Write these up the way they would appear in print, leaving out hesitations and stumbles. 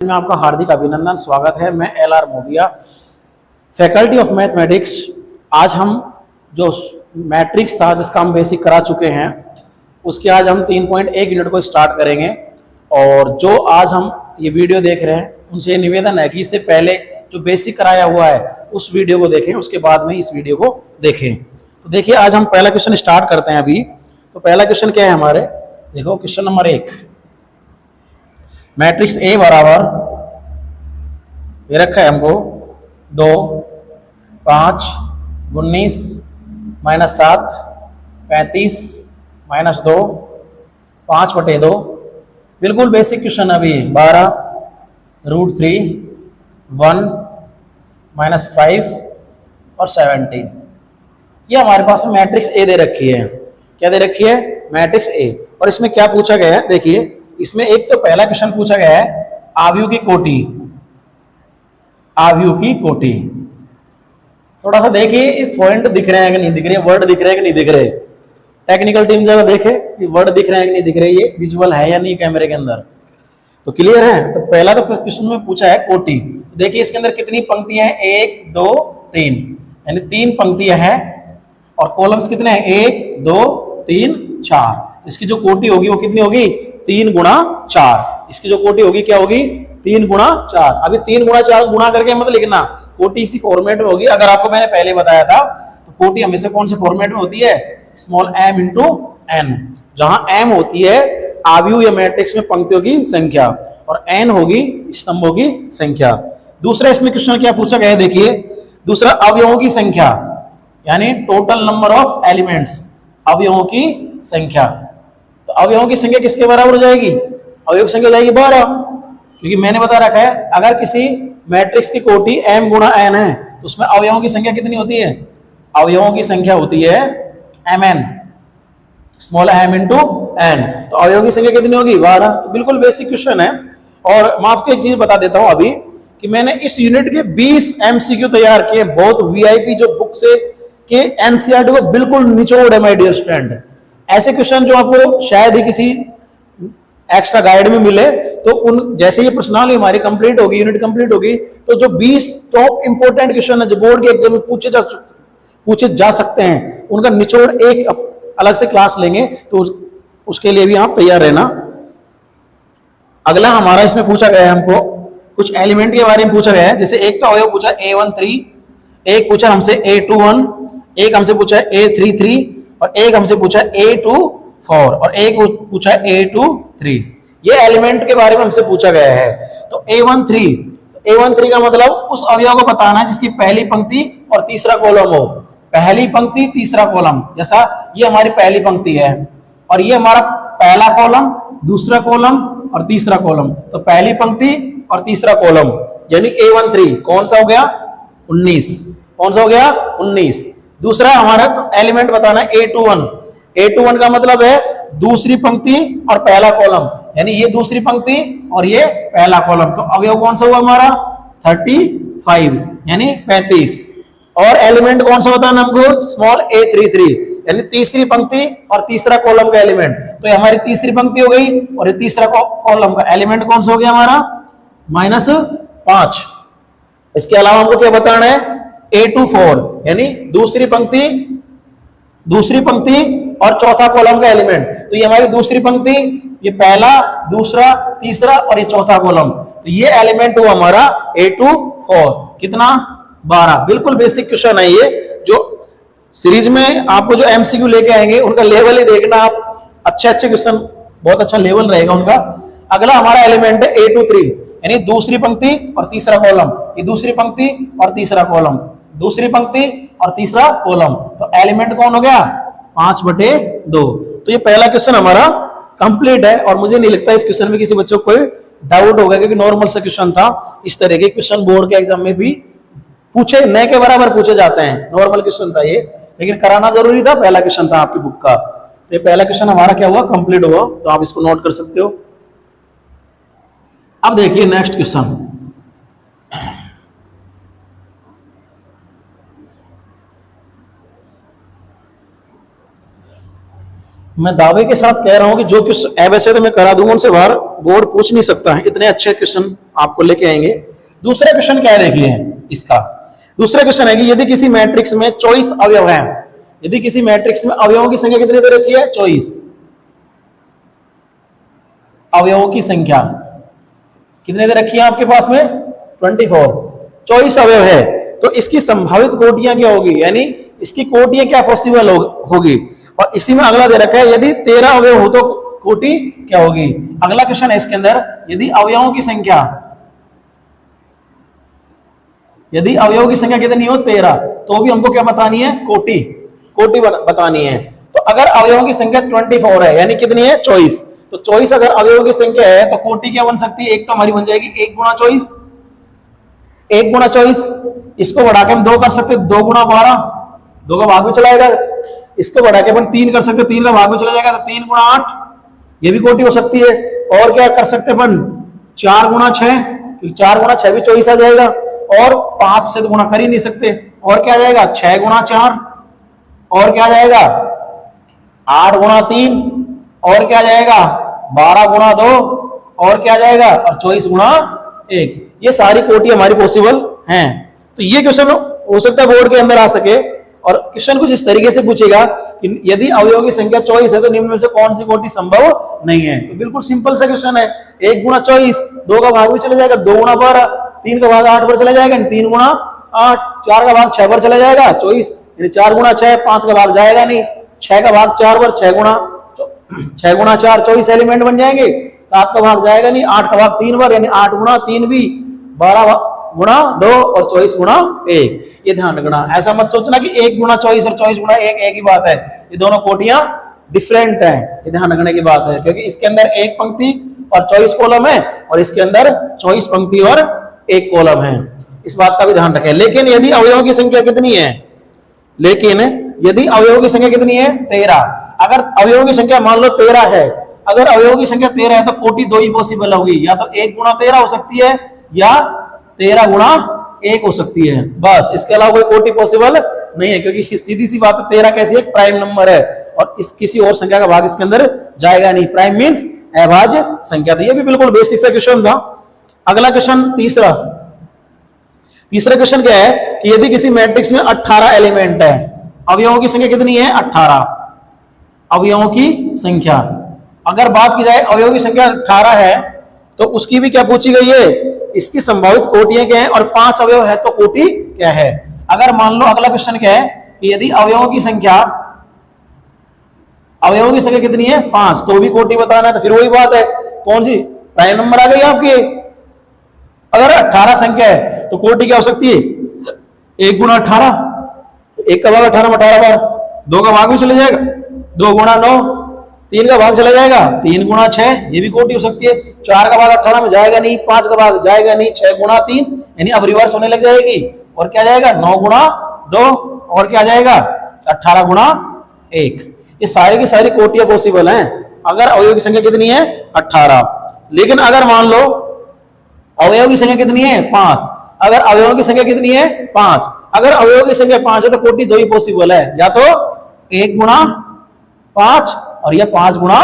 में आपका हार्दिक अभिनंदन स्वागत है। मैं LR Modia, faculty of mathematics. आज हम जो मैट्रिक्स था जिसका हम बेसिक करा चुके हैं उसके आज हम 3.1 यूनिट को स्टार्ट करेंगे। और जो आज हम ये वीडियो देख रहे हैं उनसे निवेदन है कि इससे पहले जो बेसिक कराया हुआ है उस वीडियो को देखें, उसके बाद में इस वीडियो को देखें। तो देखिए आज हम पहला क्वेश्चन स्टार्ट करते हैं अभी। तो पहला क्वेश्चन क्या है हमारे, देखो क्वेश्चन नंबर 1, मैट्रिक्स ए बराबर ये रखा है हमको 2, 5, 19, -7, 35, -2, 5/2। बिल्कुल बेसिक क्वेश्चन अभी 12√3, 1, -5 और 17। ये हमारे पास मैट्रिक्स ए दे रखी है। क्या दे रखी है? Matrix A. और इसमें क्या पूछा गया है, देखिए इसमें एक तो पहला क्वेश्चन पूछा गया है आव्यूह की कोटि। आव्यूह की कोटि थोड़ा सा देखिए पॉइंट दिख रहे हैं कि नहीं दिख रहे, वर्ड दिख रहे हैं कि नहीं दिख रहे। टेक्निकल टीम जरा देखे कि वर्ड दिख रहे हैं कि नहीं दिख रहे, ये विजुअल है या नहीं कैमरे के अंदर। तो क्लियर है। तो पहला तो क्वेश्चन में पूछा है कोटि। देखिए इसके अंदर कितनी पंक्तियां हैं, 1, 2, 3, यानी 3 पंक्तियां हैं। और कॉलम्स कितने हैं, 1, 2, 3, 4। इसकी जो कोटि होगी वो कितनी होगी, 3 गुणा 4। इसकी जो कोटि होगी क्या होगी, 3 गुणा 4। अभी 3 गुणा 4 गुणा करके मत लिखना, कोटि इसी फॉर्मेट में होगी। अगर आपको मैंने पहले बताया था तो कोटि हमेशा कौन से फॉर्मेट में होती है, स्मॉल m इंटू n, जहां m होती है आव्यूह या मैट्रिक्स में पंक्तियों की संख्या और n होगी स्तंभों की संख्या। दूसरा इसमें क्वेश्चन क्या पूछा गया है, देखिए दूसरा अवयवों की संख्या, यानी टोटल नंबर ऑफ एलिमेंट्स, अवयवों की संख्या। तो अवयवों की संख्या किसके बराबर हो जाएगी, अवयव की संख्या हो जाएगी 12, क्योंकि मैंने बता रखा है अगर किसी मैट्रिक्स की कोटि m गुणा n है तो उसमें अवयवों की संख्या कितनी होती है, अवयवों की संख्या होती है mn, small m into n। तो अवयवों की संख्या कितनी होगी, 12। तो बिल्कुल बेसिक क्वेश्चन है। और मैं आपको एक चीज बता देता हूं अभी कि मैंने इस यूनिट के 20 MCQ तैयार किए, बहुत वीआईपी जो बुक से के एनसीईआरटी को बिल्कुल निचोड़ है माय डियर स्टूडेंट। ऐसे क्वेश्चन जो आपको शायद ही किसी एक्स्ट्रा गाइड में मिले। तो उन जैसे ये प्रश्नावली हमारी कंप्लीट होगी, यूनिट कंप्लीट होगी, तो जो 20 टॉप इंपोर्टेंट क्वेश्चन है जो बोर्ड के एग्जाम में पूछे जा सकते हैं उनका निचोड़ एक अलग से क्लास लेंगे, तो उसके लिए भी आप तैयार रहना। अगला हमारा इसमें पूछा गया है हमको कुछ एलिमेंट के बारे में पूछा गया है। जैसे एक तो अवयव पूछा A13, एक पूछा हमसे A21, एक हमसे पूछा है A33 और एक हमसे पूछा है A24 और एक पूछा है A23। ये एलिमेंट के बारे में हमसे पूछा गया है। तो A13 का मतलब उस अवयव को बताना है जिसकी पहली पंक्ति और तीसरा कॉलम हो। पहली पंक्ति तीसरा कॉलम, जैसा ये हमारी पहली पंक्ति है और ये हमारा पहला कॉलम, दूसरा कॉलम और तीसरा कॉलम। तो पहली पंक्ति और तीसरा कॉलम यानी A13 कौन सा हो गया, 19। कौन सा हो गया, 19। दूसरा हमारा एलिमेंट बताना है A21 का मतलब है दूसरी पंक्ति और पहला कॉलम, यानी ये दूसरी पंक्ति और ये पहला कॉलम। तो अवयव कौन सा हुआ हमारा, 35 यानी 35। और एलिमेंट कौन सा बताना हमको, स्मॉल A33 यानी तीसरी पंक्ति और तीसरा कॉलम का एलिमेंट। तो ये हमारी तीसरी पंक्ति हो गई और ये तीसरा कॉलम का एलिमेंट कौन सा हो गया हमारा, -5। इसके अलावा हमको क्या बताना है, A24 यानी दूसरी पंक्ति और चौथा कॉलम का एलिमेंट। तो ये हमारी दूसरी पंक्ति, ये पहला, दूसरा, तीसरा और ये चौथा कॉलम। तो ये एलिमेंट हुआ हमारा A24। कितना, 12। बिल्कुल बेसिक क्वेश्चन है ये। जो सीरीज में आपको जो एमसीक्यू लेके आएंगे उनका लेवल ही देखना आप, अच्छे क्वेश्चन, बहुत अच्छा लेवल रहेगा उनका। अगला हमारा एलिमेंट है A23 यानी दूसरी पंक्ति और तीसरा कॉलम। ये दूसरी पंक्ति और तीसरा कॉलम, दूसरी पंक्ति और तीसरा कॉलम। तो एलिमेंट कौन हो गया, 5/2। तो ये पहला क्वेश्चन हमारा कंप्लीट है और मुझे नहीं लगता इस क्वेश्चन में किसी बच्चों को कोई डाउट होगा, क्योंकि नॉर्मल सा क्वेश्चन था। इस तरह के क्वेश्चन बोर्ड के एग्जाम में भी पूछे न के बराबर पूछे जाते हैं, नॉर्मल क्वेश्चन था ये, लेकिन कराना जरूरी था, पहला क्वेश्चन था आपकी बुक का। तो ये पहला क्वेश्चन हमारा क्या हुआ, कंप्लीट हुआ। तो आप इसको नोट कर सकते हो। अब देखिए नेक्स्ट क्वेश्चन, मैं दावे के साथ कह रहा हूं कि जो क्वेश्चन वैसे तो मैं करा दूंगा, उनसे बाहर बोर्ड पूछ नहीं सकता है, इतने अच्छे क्वेश्चन आपको लेके आएंगे। दूसरा क्वेश्चन क्या है देखिए इसका, दूसरा क्वेश्चन है कि यदि किसी मैट्रिक्स में 24 अवयव हैं, यदि किसी मैट्रिक्स में अवयवों की संख्या कितनी दे रखी है? 24। अवयवों की संख्या कितने दे रखी है आपके पास में? 24। 24 अवयव है तो इसकी संभावित कोटियां क्या होगी, यानी इसकी कोटियां क्या पॉसिबल होगी। और इसी में अगला दे रखा है यदि 13 अवयव हो तो कोटि क्या होगी। अगला क्वेश्चन है इसके अंदर, यदि अवयवों की संख्या, यदि अवयवों की संख्या कितनी हो? 13, तो भी हमको क्या बतानी है? कोटि, कोटि बतानी है। तो अगर अवयवों की संख्या 24 है, यानी कितनी है? 24, तो 24 अगर अवयवों की संख्या है तो कोटि क्या बन सकती है? एक तो हमारी बन जाएगी 1 गुणा 24, 1 गुणा 24। इसको बढ़ा के हम 2 कर सकते, 2 गुणा 12, 2 का भाग में चला जाएगा। इसको बढ़ा के अपन 3 कर सकते, 3 का भाग में चला जाएगा, तो 3 गुणा 8, ये भी कोटि हो सकती है। और क्या कर सकते अपन? 4 गुणा 6, 4 गुणा 6 भी 24 आ जाएगा। और 5 से तो गुणा कर ही नहीं सकते, और क्या आ जाएगा? 6 गुणा 4, और क्या आ जाएगा? 8 गुणा 3, और क्या आ जाएगा? 12 गुणा 2, और क्या आ जाएगा? और 24 गुणा 1। ये सारी कोटि हमारी पॉसिबल हैं। तो ये क्वेश्चन हो सकता है बोर्ड के अंदर आ सके। और क्वेश्चन कुछ इस तरीके से पूछेगा कि यदि अवयवों की संख्या 24 है तो निम्न में से कौन सी कोटि संभव नहीं है। तो बिल्कुल सिंपल सा क्वेश्चन है, 1 गुणा 24, 2 का भाग भी चला जाएगा, 2 गुणा 12, 3 का भाग 8 पर चला जाएगा, 3 गुणा 8, 4 का भाग 6 पर चला जाएगा, 24, यानी 4 गुणा 6, 5 का भाग जाएगा नहीं, 6 का भाग 4 पर, 6 गुणा 4, 24 एलिमेंट बन जाएंगे, 7 का भाग जाएगा नहीं, 8 का भाग 3 बार, यानी 8 गुणा 3 भी, 12 गुणा 2 और 24 गुणा 1। ये ध्यान रखना, ऐसा मत सोचना कि 1 गुणा 24 और 24 गुणा 1 एक ही बात है। ये दोनों कोटियां डिफरेंट हैं, ये ध्यान रखने की बात है, क्योंकि इसके अंदर 1 पंक्ति और 24 कॉलम है, और इसके अंदर 24 पंक्ति और 1 कॉलम है। इस बात का भी ध्यान रखें। लेकिन यदि अवयवों की संख्या कितनी है? लेकिन यदि अवयवों की संख्या कितनी है? 13। अगर अवयवों की संख्या मान लो 13 है, अगर अवयवों की संख्या 13 है तो कोटि 2 ही पॉसिबल होगी, या तो 1 गुणा 13 हो सकती है, या 13 गुणा 1 हो सकती है, बस। इसके अलावा कोई कोटि पॉसिबल नहीं है, क्योंकि सीधी सी बात है, 13 कैसी एक प्राइम नंबर है और इस किसी और संख्या का भाग इसके अंदर जाएगा नहीं। प्राइम मींस अभाज्य संख्या। तो ये भी बिल्कुल बेसिक सा क्वेश्चन था। अगला क्वेश्चन तीसरा क्वेश्चन क्या है कि यदि किसी मैट्रिक्स में 18 एलिमेंट है, अवयवों की संख्या कितनी है? 18। अवयवों की संख्या, अगर बात की जाए अवयवों की संख्या 18 है तो उसकी भी क्या पूछी गई है? इसकी संभावित कोटियां क्या है, और 5 अवयव है तो कोटि क्या है। अगर मान लो अगला क्वेश्चन क्या है कि यदि अवयवों की संख्या कितनी है? 5, तो भी कोटि बताना है। तो फिर वही बात है, कौन सी प्राइम नंबर आ गई आपकी? अगर 18 संख्या है तो कोटि क्या हो सकती है? 1 गुणा 18, 1 का भाग 18 में 18 बार, 2 का भाग भी चले जाएगा, 2 गुणा 9, 3 का भाग चला जाएगा, 3 गुणा 6, ये भी कोटि हो सकती है। 4 का भाग 18 में जाएगा नहीं, 5 का भाग जाएगा नहीं, 6 गुणा 3, यानी अब रिवर्स होने लग जाएगी, और क्या जाएगा? 9 गुणा 2, और क्या जाएगा? 18 गुणा 1। ये सारी की सारी कोटियां पॉसिबल हैं अगर अवयव की संख्या कितनी है? 18। लेकिन अगर मान लो अवयव की संख्या कितनी है? 5। अगर अवयवों की संख्या कितनी है? 5। अगर अवयव की संख्या 5 है तो कोटि 2 ही पॉसिबल है, या तो 1 गुणा 5 और या 5 गुणा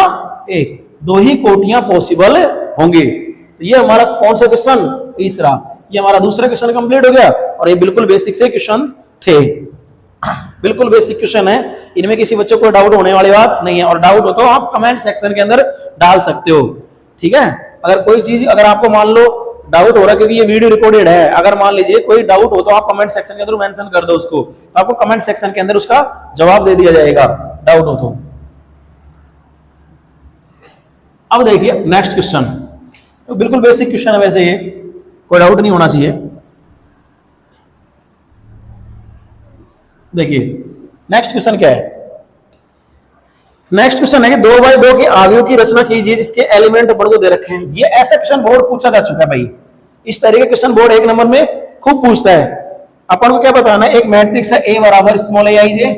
1, 2 ही कोटियां पॉसिबल होंगी। तो ये हमारा कौन सा क्वेश्चन? तीसरा। ये हमारा दूसरा क्वेश्चन कंप्लीट हो गया, और ये बिल्कुल बेसिक से क्वेश्चन थे, बिल्कुल बेसिक क्वेश्चन है, इनमें किसी बच्चे को डाउट होने वाली बात नहीं है। और डाउट हो तो आप कमेंट सेक्शन के अंदर डाल सकते हो, ठीक है। अगर कोई चीज अगर आपको मान लो डाउट हो रहा है, क्योंकि ये वीडियो रिकॉर्डेड है, अगर मान लीजिए कोई डाउट हो तो आप कमेंट सेक्शन के अंदर मेंशन कर दो उसको, तो आपको कमेंट सेक्शन के अंदर उसका जवाब दे दिया जाएगा, डाउट हो तो। अब देखिए नेक्स्ट क्वेश्चन, तो बिल्कुल बेसिक क्वेश्चन है, वैसे ये कोई डाउट नहीं होना चाहिए। देखिए नेक्स्ट क्वेश्चन क्या है? नेक्स्ट क्वेश्चन है कि 2 बाई 2 के आव्यूह की रचना कीजिए जिसके एलिमेंट अपन को दे रखे हैं। ये ऐसा क्वेश्चन बोर्ड पूछा जा चुका है भाई, इस तरह के क्वेश्चन बोर्ड 1 नंबर में खूब पूछता है। अपन को क्या बताना है? एक मैट्रिक्स है A बराबर स्मॉल a i j,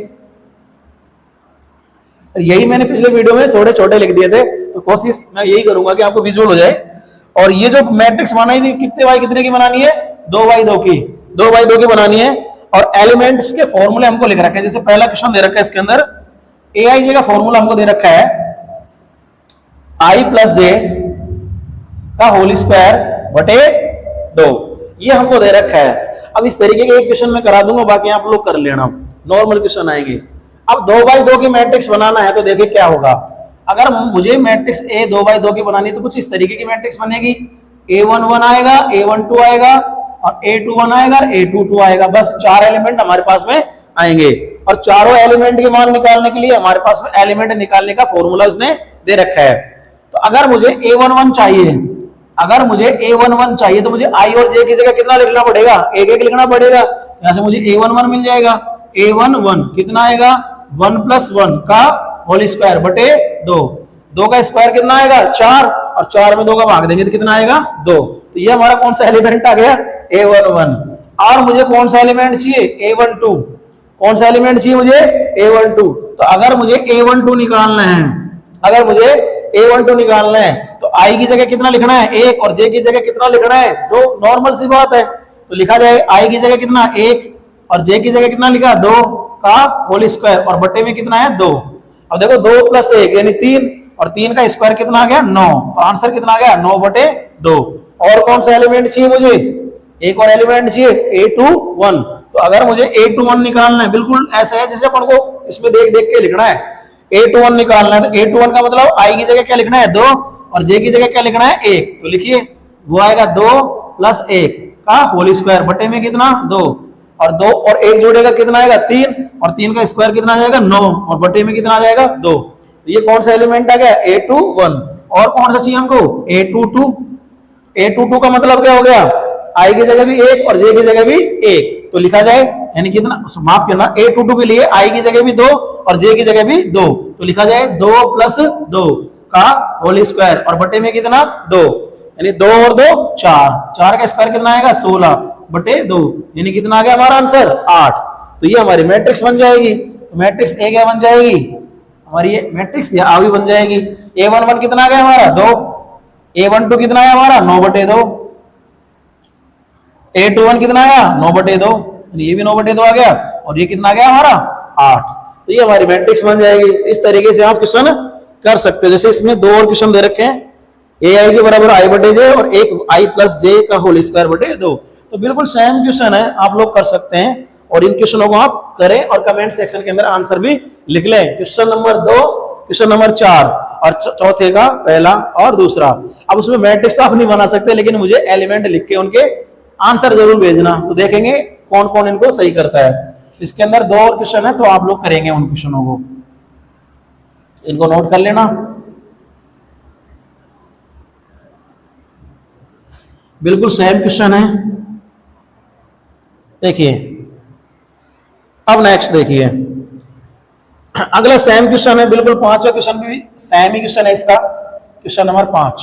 यही मैंने पिछले वीडियो में छोटे छोटे लिख दिए थे, तो कोशिश मैं यही करूंगा कि आपको विजुअल हो जाए। और ये जो मैट्रिक्स बनाई थी कितने बाई कितने की बनानी है? 2 बाई 2 की, 2 बाई 2 की बनानी है। और एलिमेंट्स के फॉर्मूले हमको लिख रखे हैं, जैसे पहला क्वेश्चन दे रखा है इसके अंदर ए आई जे का फॉर्मूला हमको दे रखा है आई प्लस जे का होल स्क्वायर बटे 2, ये हमको दे रखा है। अब इस तरीके के एक क्वेश्चन में करा दूंगा, बाकी आप लोग कर लेना, नॉर्मल क्वेश्चन आएंगे। अब 2x2 की मैट्रिक्स बनाना है तो देखिए क्या होगा। अगर मुझे मैट्रिक्स ए 2x2 की बनानी तो कुछ इस तरीके की मैट्रिक्स बनेगी, A11 आएगा, A12 आएगा और A21 आएगा और A22 आएगा। बस 4 एलिमेंट हमारे पास में आएंगे और चारों एलिमेंट के मान निकालने के लिए हमारे पास में एलिमेंट निकालने का फॉर्मूला उसने दे रखा है। तो अगर मुझे A11 चाहिए, अगर मुझे A11 चाहिए तो मुझे I और J की जगह कितना लिखना पड़ेगा, एक एक लिखना पड़ेगा। यहां से मुझे A11 मिल जाएगा, A11 कितना आएगा 1 + 1 का होल स्क्वायर बटे 2, 2 का स्क्वायर कितना आएगा 4 और 4 में 2 का भाग देंगे तो कितना आएगा 2। तो ये हमारा कौन सा एलिमेंट आ गया A11। और मुझे कौन सा एलिमेंट चाहिए A12, कौन सा एलिमेंट चाहिए मुझे A12। तो अगर मुझे A12 निकालना है, अगर मुझे A12 निकालना है तो I की जगह कितना लिखना है 1 और J की जगह कितना लिखना है 2, नॉर्मल सी बात है। तो लिखा जाए I की जगह कितना 1 और J की जगह कितना लिखा 2 का होल स्क्वायर और बटे में कितना है 2। अब देखो 2 + 1 यानी 3 और 3 का स्क्वायर कितना आ गया 9, तो आंसर कितना आ गया 9/2। और कौन सा एलिमेंट चाहिए मुझे, एक और एलिमेंट चाहिए A21। तो अगर मुझे A21 निकालना है, बिल्कुल ऐसा है जैसे अपन को इसमें देख देख के लिखना है। A21 निकालना है तो A21 का मतलब I की जगह क्या लिखना है 2 और J की जगह क्या लिखना है 1। तो लिखिए वो आएगा 2 + 1 का होल स्क्वायर बटे में कितना 2 और 2 और 1 जोड़ेगा कितना आएगा 3 और 3 का स्क्वायर कितना आ जाएगा 9 और बटे में कितना आ जाएगा 2। तो ये कौन सा एलिमेंट आ गया A21। और कौन सा चाहिए हमको A22। A22 का मतलब क्या हो गया I की जगह भी 1 और J की जगह भी 1। तो लिखा जाए यानी कितना, माफ करना, A22 के लिए I की जगह भी 2 और J की जगह भी 2। तो लिखा जाए 2 + 2 का होल स्क्वायर और बटे में कितना 2, यानी 2 और 2 4, 4 का स्क्वायर कितना आएगा 16 बटे 2, यानी कितना आ गया हमारा आंसर 8। तो ये हमारी मैट्रिक्स बन जाएगी। तो मैट्रिक्स ए क्या बन जाएगी हमारी, ये मैट्रिक्स या आवी बन जाएगी। A11 कितना आ गया हमारा 2, A12 कितना आया हमारा 9/2, A21 कितना आया 9/2, ये भी 9/2 आ गया और ये कितना आ गया हमारा 8। तो ये हमारी मैट्रिक्स बन जाएगी। इस तरीके से आप क्वेश्चन कर सकते हो। जैसे इसमें 2 और क्वेश्चन दे रखे हैं, Aij बराबर I/J और एक I + J का होल स्क्वायर बटे 2। तो बिल्कुल सेम क्वेश्चन है, आप लोग कर सकते हैं और इन क्वेश्चनों को आप करें और कमेंट सेक्शन के अंदर आंसर भी लिख लें। क्वेश्चन नंबर 2, क्वेश्चन नंबर 4 और चौथे का पहला और दूसरा। अब उसमें मैट्रिक्स तो आप नहीं बना सकते, लेकिन मुझे एलिमेंट लिख के उनके आंसर जरूर भेजना, तो देखेंगे कौन कौन इनको सही करता है। इसके अंदर 2 और क्वेश्चन है तो आप लोग करेंगे उन क्वेश्चनों को, इनको नोट कर लेना। बिल्कुल सेम क्वेश्चन है। देखिए अब नेक्स्ट देखिए, अगला सेम क्वेश्चन है, बिल्कुल 5वां क्वेश्चन भी सेम ही क्वेश्चन है इसका। क्वेश्चन नंबर 5,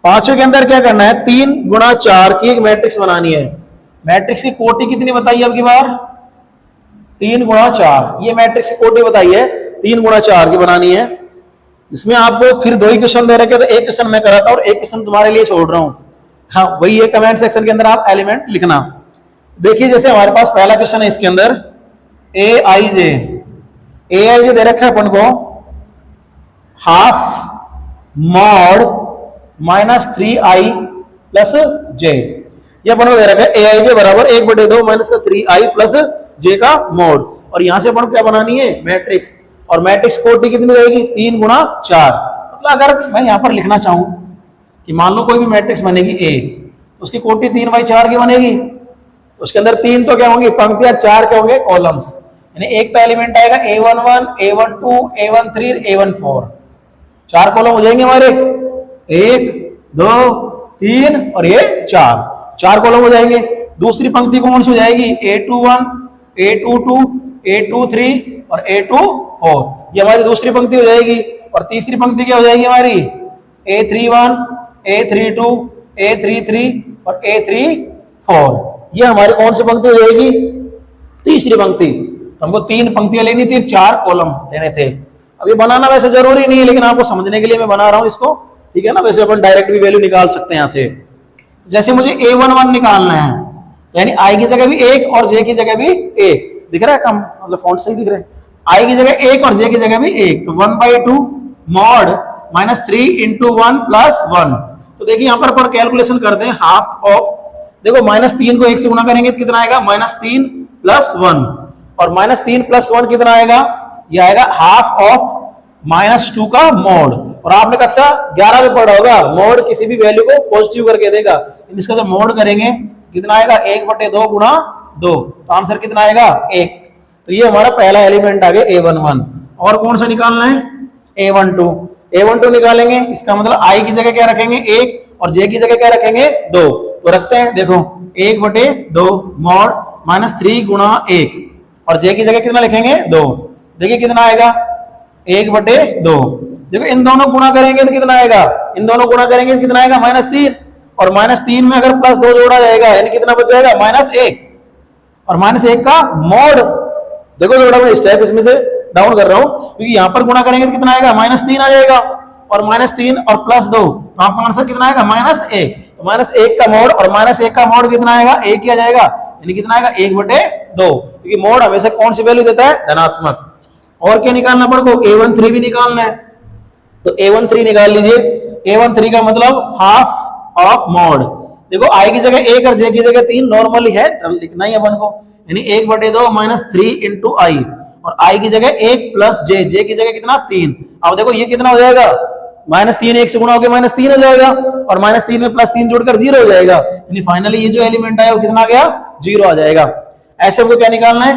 5वें के अंदर क्या करना है 3 × 4 की एक मैट्रिक्स बनानी है। मैट्रिक्स की कोटि कितनी बताइए अब की बार 3 × 4, ये मैट्रिक्स की कोटि बताइए 3 × 4 की बनानी है। इसमें आपको फिर 2 ही क्वेश्चन दे रखे, तो एक क्वेश्चन मैं कराता और एक क्वेश्चन तुम्हारे लिए छोड़ रहा हूं। हाँ वही है, कमेंट सेक्शन के अंदर आप एलिमेंट लिखना। देखिए जैसे हमारे पास पहला क्वेश्चन है, इसके अंदर Aij दे रखा है अपन को ½ mod -3i + j, ये अपन को दे रखा है Aij बराबर 1/2 - 3i + j का मोड। और यहां से अपन को क्या बनानी है मैट्रिक्स, और मैट्रिक्स कोटि कितनी रहेगी 3 × 4। मतलब अगर मैं यहां पर लिखना चाहूं कि मान लो कोई भी मैट्रिक्स बनेगी A, तो उसकी कोटि 3/4 की बनेगी। उसके अंदर 3 तो क्या होंगी पंक्तियां, 4 क्या होंगे कॉलम्स, यानी एक तो एलिमेंट आएगा A11, A12, A13, A14, 4 column हो जाएंगे हमारे, 1 2 3 और ये 4 कॉलम हो जाएंगे। दूसरी पंक्ति कौन सी हो जाएगी A21, A22, A23 और A24, ये हमारी दूसरी पंक्ति हो जाएगी। और तीसरी पंक्ति क्या हो जाएगी हमारी A31, A32, A33 और A34, ये हमारी कौन सी पंक्ति हो जाएगी तीसरी पंक्ति। तो हमको 3 पंक्तियां लेनी थी, 4 कॉलम लेने थे। अब ये बनाना वैसे जरूरी नहीं है, लेकिन आपको समझने के लिए मैं बना रहा हूं इसको, ठीक है ना। वैसे अपन डायरेक्ट भी वैल्यू निकाल सकते हैं यहां से। जैसे मुझे A11 निकालना है, तो यानी I की जगह भी 1 और J की जगह भी 1 दिख रहा है, कम मतलब फॉन्ट सही दिख रहा है, आई की जगह एक और जे की जगह भी एक, तो 1/2 मॉड -3 × 1 + 1। तो देखिए यहाँ पर अपन कैलकुलेशन करते हैं हाफ ऑफ, देखो -3 को 1 से गुणा करेंगे तो कितना आएगा -3 + 1, और -3 + 1 कितना आएगा, ये आएगा हाफ ऑफ -2 का मॉड। और आपने कक्षा 11 में पढ़ा होगा मॉड किसी भी वैल्यू को पॉजिटिव करके देगा, इसका जब मॉड करेंगे कितना आएगा 1/2 × 2, तो आंसर कितना आएगा 1। तो ये हमारा पहला एलिमेंट आ गया A11। और कौन सा निकालना है, A12। A12 निकालेंगे, इसका मतलब आई की जगह क्या रखेंगे 1 और जे की जगह क्या रखेंगे 2, तो रखते हैं। देखो 1/2 मॉड -3 × 1 और जे की जगह कितना लिखेंगे 2, देखिए कितना आएगा 1/2। देखो इन दोनों गुणा करेंगे तो कितना आएगा, इन दोनों गुणा करेंगे तो कितना आएगा -3, और -3 में अगर +2 जोड़ा जाएगा यानी कितना बच जाएगा -1, और -1 का मॉड। देखो थोड़ा मैं स्टेप इसमें से डाउन कर रहा हूं क्योंकि यहां पर गुणा करेंगे तो कितना आएगा -3 आ जाएगा, और -3 और +2 तो आपका आंसर कितना आएगा -1। तो -1 का मॉड और -1 का मॉड कितना आएगा 1 ही आ जाएगा, यानी कितना आएगा 1/2, क्योंकि मॉड हमेशा कौन सी वैल्यू देता है, धनात्मक। और क्या निकालना पड़ेगा, A13 भी निकालना है, तो A13 निकाल लीजिए। A13 का मतलब हाफ ऑफ मॉड। देखो आई की जगह 1 और जे की जगह 3 नॉर्मली है, लिखना ही अपन को, यानी 1/2 -3 × आई, और आई की जगह 1 + जे की जगह कितना 3। अब देखो ये कितना हो जाएगा, -3 1 से गुणा होकर -3 हो जाएगा, और -3 में +3 जोड़कर 0 हो जाएगा, यानी फाइनली ये जो एलिमेंट आया वो कितना आ गया 0 आ जाएगा। ऐसे हमको क्या निकालना है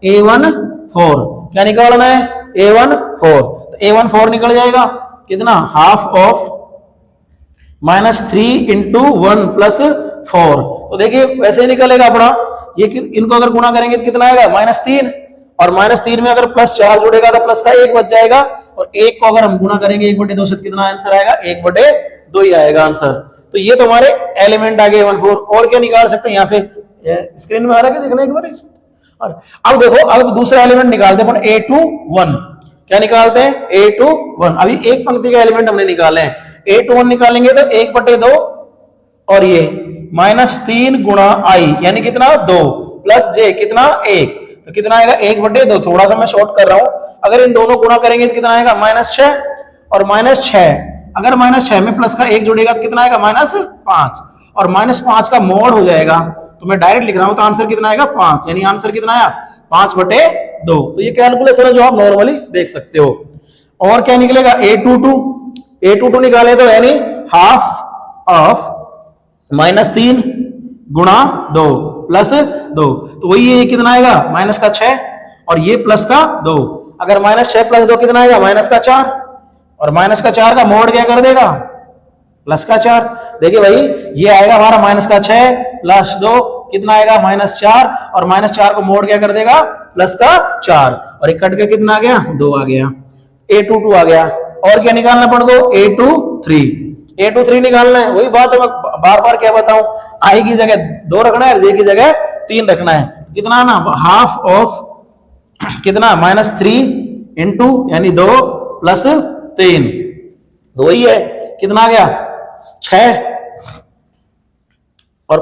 A14, क्या निकालना है A14, तो A14 निकल जाएगा कितना, हाफ ऑफ -3 × 1 + 4। तो देखिए वैसे ही निकलेगा अपना, ये इनको अगर गुणा करेंगे तो कितना आएगा -3, और -3 में अगर +4 जुड़ेगा तो प्लस का 1 बच जाएगा, और 1 को अगर हम गुणा करेंगे 1/2 से कितना आंसर आएगा 1/2 ही आएगा आंसर। तो ये तो हमारे एलिमेंट आ गए 1/4। और क्या निकाल सकते हैं, यहाँ से स्क्रीन में आ रहा है, देखना एक बार इसमें। अब देखो अब दूसरा एलिमेंट निकालते हैं अपन A21। क्या निकालते हैं A21। अभी एक पंक्ति का एलिमेंट हमने निकाले हैं, A21 निकालेंगे तो 1/2 और ये -3 × आई यानी कितना 2 + जे कितना 1, तो कितना आएगा 1/2। थोड़ा सा मैं शॉर्ट कर रहा हूं, अगर इन दोनों गुणा करेंगे तो कितना आएगा -6 और -6, अगर -6 में प्लस का 1 जुड़ेगा तो कितना आएगा -5, और -5 का मोड हो जाएगा, तो मैं डायरेक्ट लिख रहा हूं, तो आंसर कितना आएगा 5, यानी आंसर कितना आया 5/2। तो ये कैलकुलेशन है जो आप नॉर्मली देख सकते हो। और क्या निकलेगा A22 निकाले तो यानी हाफ ऑफ -3 × 2 + 2, तो वही ये कितना आएगा -6 और ये +2, अगर -6 + 2 कितना आएगा -4, और -4 का मोड क्या कर देगा +4। देखिए भाई ये आएगा हमारा -6 + 2 कितना आएगा -4, और -4 को मोड क्या कर देगा +4, और एक कट के कितना आ गया 2 आ गया, A22 आ गया। और क्या निकालना पड़ेगा A23 निकालना है। वही बात है, मैं बार बार क्या बताऊं, आई की जगह 2 रखना है, जे की जगह 3 रखना है, कितना ना हाफ ऑफ कितना -3 × यानी 2 + 3, तो वही है कितना आ गया 6, और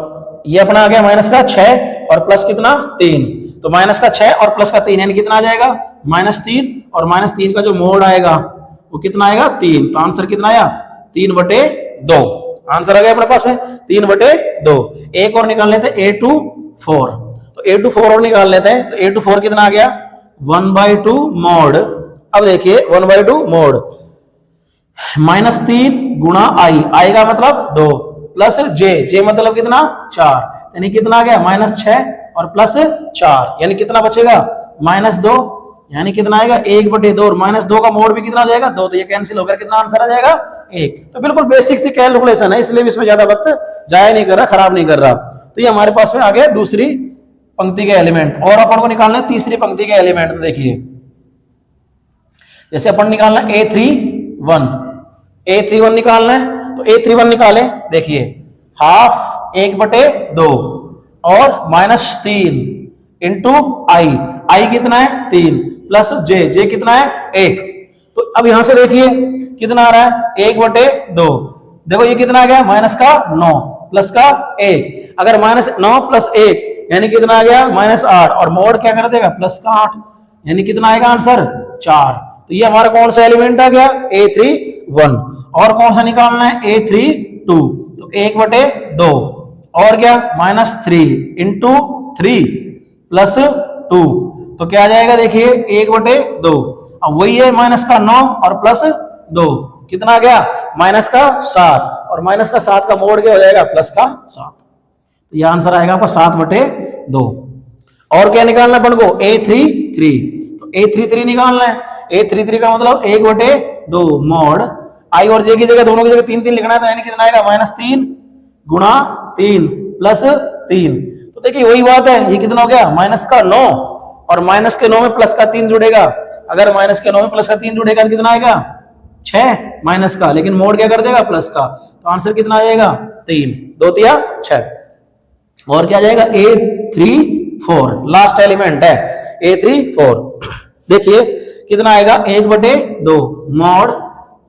ये अपना आ गया -6 और प्लस कितना 3, तो -6 और +3 यानी कितना आ जाएगा -3, और -3 का जो मोड आएगा वो कितना आएगा 3, तो आंसर कितना आया 3/2। आंसर आ गया अपने पास में 3/2। एक और निकाल लेते हैं A24, तो A24 और निकाल लेते हैं, तो A24 कितना आ गया 1/2 मॉड। अब देखिए 1/2 मॉड -3 × आई का मतलब 2 प्लस जे मतलब कितना 4, यानी कितना आ गया -6 और +4, यानी कितना बचेगा -2, यानी कितना आएगा 1/2, और -2 का मोड भी कितना आ जाएगा 2, तो ये कैंसिल होकर कितना आंसर आ जाएगा 1। तो बिल्कुल बेसिक सी कैलकुलेशन है, इसलिए इसमें ज्यादा वक्त जाया नहीं कर रहा, खराब नहीं कर रहा। तो ये हमारे पास में आ गया दूसरी पंक्ति के एलिमेंट। और अपन को निकालना है तीसरी पंक्ति के एलिमेंट। तो देखिए जैसे अपन निकालना A31 निकालना है, तो A31 निकालें, देखिए हाफ 1/2 और -3 × आई कितना है 3 प्लस जे कितना है 1। तो अब यहां से देखिए कितना आ रहा है 1/2, देखो ये कितना आ गया -9 प्लस का 1, अगर -9 + 1 यानी कितना आ गया -8, और मोड क्या कर देगा +8, यानी कितना आएगा आंसर 4। तो ये हमारा कौन सा एलिमेंट आ गया A31। और कौन सा निकालना है A32। तो 1/2 और क्या -3 इंटू 3 प्लस 2। तो क्या आ जाएगा देखिए 1/2। अब वही है माइनस का 9 और प्लस 2 कितना आ गया माइनस का 7 और माइनस का 7 का मोड़ क्या हो जाएगा प्लस का 7। तो ये आंसर आएगा आपका 7/2। और क्या निकालना अपन को A33। तो A33 निकालना है। A33 का मतलब 1/2 मोड आई और जे की जगह दोनों की जगह 3 लिखना है तो यानी कितना आएगा -3 गुणा 3 प्लस 3। तो देखिए वही बात है ये कितना हो गया माइनस का 9 और माइनस के 9 में प्लस का 3 जुड़ेगा। अगर माइनस के 9 में प्लस का 3 जुड़ेगा तो कितना आएगा 6 माइनस का, लेकिन मोड क्या कर देगा प्लस का। तो आंसर कितना आ जाएगा 3 2 तिया 6। और क्या जाएगा A34 लास्ट एलिमेंट है A34। देखिए कितना आएगा 1/2 मॉड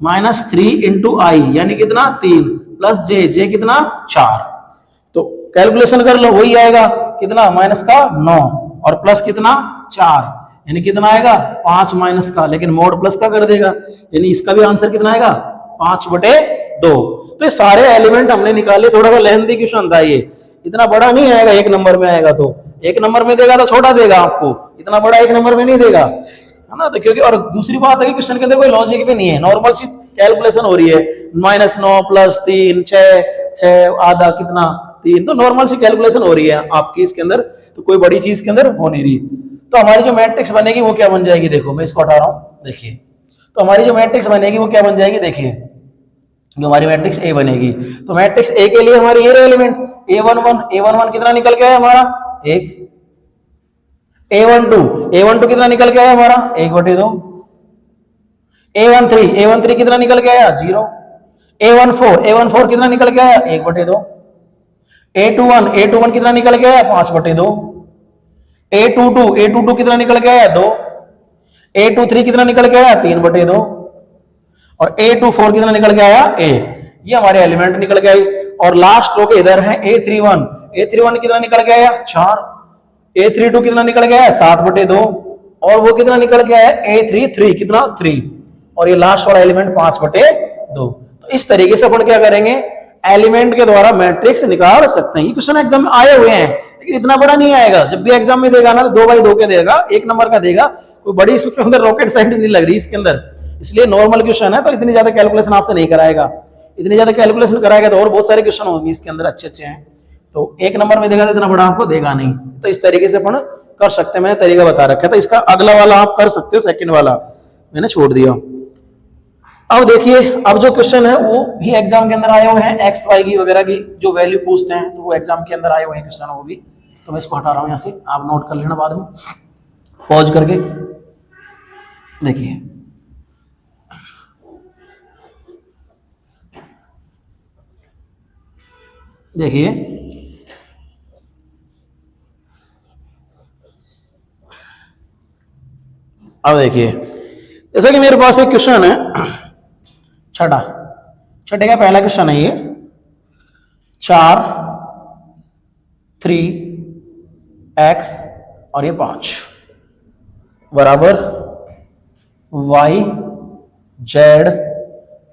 -3 इंटू आई यानी कितना 3 प्लस जे कितना 4। तो कैलकुलेशन कर लो वही आएगा कितना माइनस का 9 और प्लस कितना 4 यानी कितना आएगा 5 माइनस का, लेकिन मोड प्लस का कर देगा यानी इसका भी आंसर कितना आएगा 5/2। तो ये सारे एलिमेंट हमने निकाले। थोड़ा सा लेंथी क्वेश्चन था ये, इतना बड़ा नहीं आएगा। एक नंबर में आएगा तो एक नंबर में देगा तो छोटा देगा आपको, इतना बड़ा एक नंबर में नहीं देगा है ना। तो क्योंकि और दूसरी बात है कि क्वेश्चन के अंदर कोई लॉजिक भी नहीं है, नॉर्मल सी कैलकुलेशन हो रही है। -9 प्लस 3 6 आधा कितना 3, तो नॉर्मल सी कैलकुलेशन हो रही है आपकी इसके अंदर, तो कोई बड़ी चीज के अंदर हो नहीं रही। तो हमारी जो मैट्रिक्स बनेगी वो क्या बन जाएगी, देखो मैं इसको हटा रहा हूं। देखिए तो हमारी जो मैट्रिक्स बनेगी वो क्या बन जाएगी, देखिए जो हमारी मैट्रिक्स ए बनेगी। तो मैट्रिक्स ए के लिए हमारे ये एलिमेंट A11 कितना निकल के आया हमारा 1। A12 कितना निकल के आया हमारा 1/2। A13 कितना निकल के आया 0। A14 कितना निकल के आया 1/2। A21 कितना निकल के आया 5/2। A22 कितना निकल के आया 2। A23 कितना निकल के आया 3/2 और A24 कितना निकल के आया 1। ये हमारे एलिमेंट निकल के आए। और लास्ट रो के इधर है A31 कितना निकल के आया 4। A32 कितना निकल के आया 7/2 और वो कितना निकल के आया A33 कितना 3 और ये लास्ट वाला एलिमेंट 5/2। तो इस तरीके से अपन क्या करेंगे एलिमेंट के द्वारा मैट्रिक्स निकाल सकते हैं। ये क्वेश्चन एग्जाम में आए हुए हैं लेकिन इतना बड़ा नहीं आएगा। जब भी एग्जाम में देगा ना तो 2x2 के देगा, 1 नंबर का देगा, कोई बड़ी इसके अंदर रॉकेट साइंस नहीं लग रही इसके अंदर। इसलिए नॉर्मल क्वेश्चन है तो इतनी ज्यादा कैलकुलेशन आपसे नहीं कराएगा। इतनी ज्यादा कैलकुलेशन कराएगा तो और बहुत सारे क्वेश्चन होंगे इसके अंदर अच्छे हैं। तो 1 नंबर में देगा तो इतना बड़ा आपको देगा नहीं। तो इस तरीके से अपन कर सकते हैं, मैंने तरीका बता रखा है। तो इसका अगला वाला आप कर सकते हो, सेकंड वाला मैंने छोड़ दिया। अब देखिए अब जो क्वेश्चन है वो भी एग्जाम के अंदर आए हुए हैं, एक्स वाई की वगैरह की जो वैल्यू पूछते हैं तो वो एग्जाम के अंदर आए हुए हैं क्वेश्चन वो भी। तो मैं इसको हटा रहा हूं यहां से, आप नोट कर लेना बाद में पॉज करके। देखिए देखिए अब देखिए जैसा कि मेरे पास एक क्वेश्चन है छठे का पहला क्वेश्चन है ये 4 3x और ये 5 बराबर y z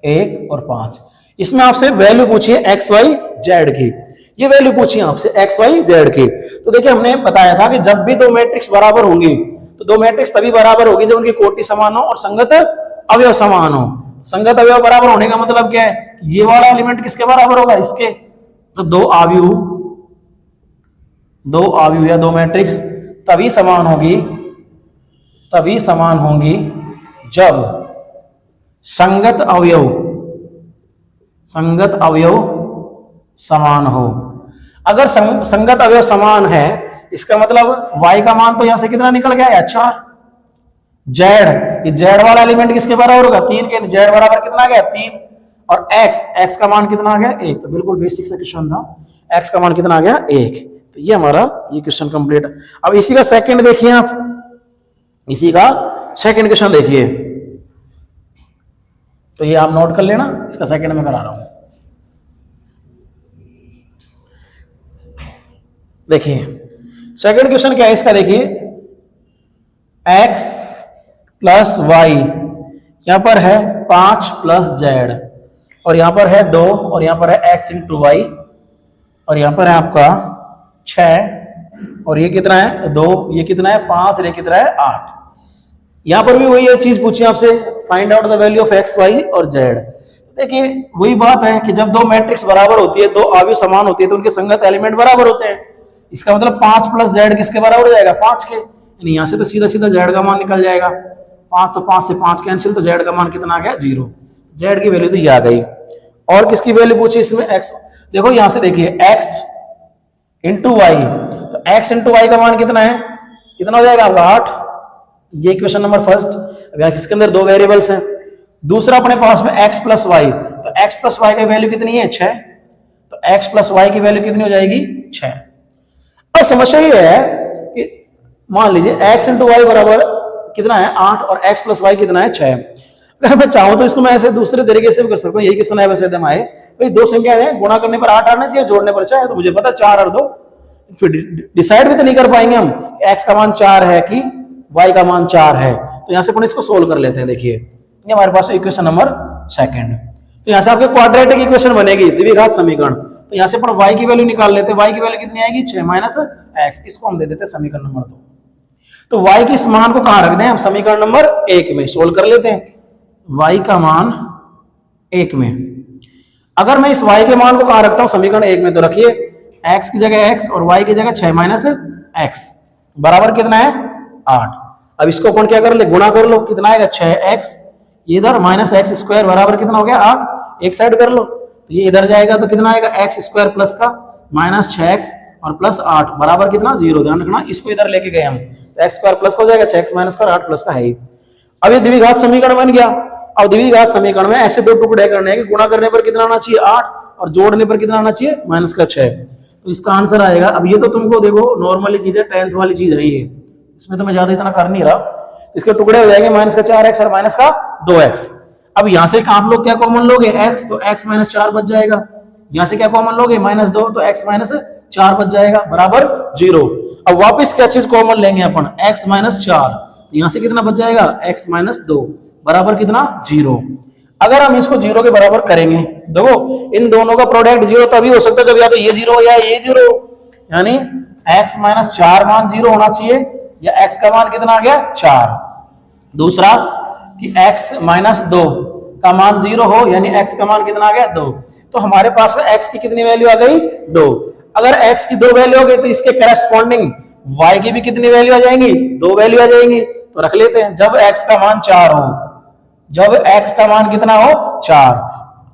1 और 5। इसमें आपसे वैल्यू पूछी है x y z की, ये वैल्यू पूछी है आपसे x y z की। तो देखिए हमने बताया था कि जब भी दो मैट्रिक्स बराबर होंगी तो दो मैट्रिक्स तभी बराबर होगी जब उनकी कोटि समान हो और संगत अवयव समान हो। संगत अवयव बराबर होने का मतलब क्या है, ये वाला एलिमेंट किसके बराबर होगा इसके, तो दो आव्यूह या दो मैट्रिक्स तभी समान होंगी जब संगत अवयव समान हो। अगर संगत अवयव समान है इसका मतलब y का मान तो यहां से कितना निकल गया 4। जेड वाला एलिमेंट किसके बराबर होगा 3 के, जेड बराबर कितना आ गया 3 और x का मान कितना आ गया 1। तो बिल्कुल बेसिक सा क्वेश्चन था, x का मान कितना आ गया 1। तो ये हमारा ये क्वेश्चन कंप्लीट। अब इसी का सेकंड देखिए आप, इसी का सेकंड क्वेश्चन देखिए, तो ये आप नोट कर लेना, इसका सेकंड में करा रहा हूं। देखिए सेकंड क्वेश्चन क्या है इसका, देखिए x प्लस वाई, यहां पर है 5 प्लस जेड, और यहां पर है 2, और यहां पर है x इंटू वाई, और यहां पर है आपका 6, और ये कितना है 2, ये कितना है 5, और ये कितना है 8। यहां पर भी वही चीज पूछी आपसे, find out the value of x y और जेड। देखिए वही बात है कि जब दो मैट्रिक्स बराबर होती है, दो आव्यूह समान होती है, तो उनके संगत एलिमेंट बराबर होते हैं। इसका मतलब 5 प्लस जेड किसके बराबर हो जाएगा 5 के, यानी यहां से तो सीधा सीधा जेड का मान निकल जाएगा। 5 तो 5 से 5 कैंसिल, तो जेड का मान कितना आ गया 0। जेड की वैल्यू तो ये आ गई। और किसकी वैल्यू पूछी इसमें एक्स, देखो यहां से देखिए एक्स इंटू वाई, तो एक्स इंटू वाई का मान कितना है, कितना हो जाएगा आपका 8। ये क्वेश्चन नंबर फर्स्ट। अब इसके अंदर दो वेरिएबल्स हैं। दूसरा अपने पास में x प्लस वाई, तो x प्लस वाई की वैल्यू कितनी है 6, तो x प्लस वाई की वैल्यू कितनी हो जाएगी 6। अब समस्या ये है कि मान लीजिए x इंटू वाई बराबर कितना है 8 और x प्लस वाई कितना है 6। अगर मैं चाहूं तो इसको मैं ऐसे दूसरे तरीके से भी कर सकता हूँ। यही क्वेश्चन है वैसे आए भाई, दो संख्या है, गुणा करने पर 8 आना चाहिए, जोड़ने पर 6, तो मुझे पता 4 और 2। फिर डिसाइड भी तो नहीं कर पाएंगे हम x का मान 4 है कि y का मान 4 है। तो यहां से अपन इसको सोल्व कर लेते हैं। देखिए ये हमारे पास इक्वेशन नंबर सेकंड, तो यहां से आपके क्वाड्रेटिक इक्वेशन बनेगी, द्विघात समीकरण। तो यहां से अपन y की वैल्यू निकाल लेते हैं। y की वैल्यू कितनी आएगी 6 माइनस x, इसको हम दे देते हैं समीकरण नंबर 2। तो y की इस मान को कहां रख दें हम, समीकरण नंबर 1 में सोल्व कर लेते हैं। y का मान 1 में, अगर मैं इस y के मान को कहां रखता हूं समीकरण 1 में, तो रखिए x की जगह x और y की जगह 6 माइनस x बराबर कितना है 8। अब इसको अपन क्या कर ले, गुणा कर लो, कितना आएगा 6x, ये इधर माइनस एक्स स्क्वायर बराबर कितना हो गया 8, एक साइड कर लो, तो ये इधर जाएगा तो कितना आएगा x स्क्वायर प्लस का माइनस 6x और प्लस 8 बराबर कितना 0। ध्यान रखना इसको इधर लेके गए हम, तो x स्क्वायर प्लस हो जाएगा 6x माइनस का 8 प्लस का है ही। अब ये द्विघात समीकरण बन गया। अब द्विघात समीकरण में ऐसे दो टुकड़े करने हैं कि गुणा करने पर कितना आना चाहिए 8 और जोड़ने पर कितना आना चाहिए माइनस का 6, तो इसका आंसर आएगा। अब ये तो तुमको देखो नॉर्मली चीज है, 10th वाली चीज है ये, इसमें तो मैं ज्यादा इतना कर नहीं रहा। इसके टुकड़े हो जाएंगे माइनस का 4x और माइनस का 2x। अब यहां से आप लोग क्या कॉमन लोगे x, तो x माइनस 4 बच जाएगा। यहां से क्या कॉमन लोगे -2, तो x माइनस 4 बच जाएगा बराबर 0। अब वापस क्या चीज कॉमन लेंगे अपन, x माइनस 4, तो यहां से कितना बच जाएगा x माइनस 2 बराबर कितना 0। अगर हम इसको 0 के बराबर करेंगे, देखो इन दोनों का प्रोडक्ट 0 तभी हो सकता है जब या तो ये 0 या ये 0, यानी x माइनस 4 मान 0 होना चाहिए, या x का मान कितना आ गया 4। दूसरा कि x माइनस 2 का मान 0 हो, यानी x का मान कितना आ गया 2। तो हमारे पास में x की कितनी वैल्यू आ गई 2। अगर x की 2 वैल्यू हो गई तो इसके करस्पॉन्डिंग y की भी कितनी वैल्यू आ जाएंगी 2 वैल्यू आ जाएंगी। तो रख लेते हैं, जब x का मान 4 हो, जब x का मान कितना हो 4,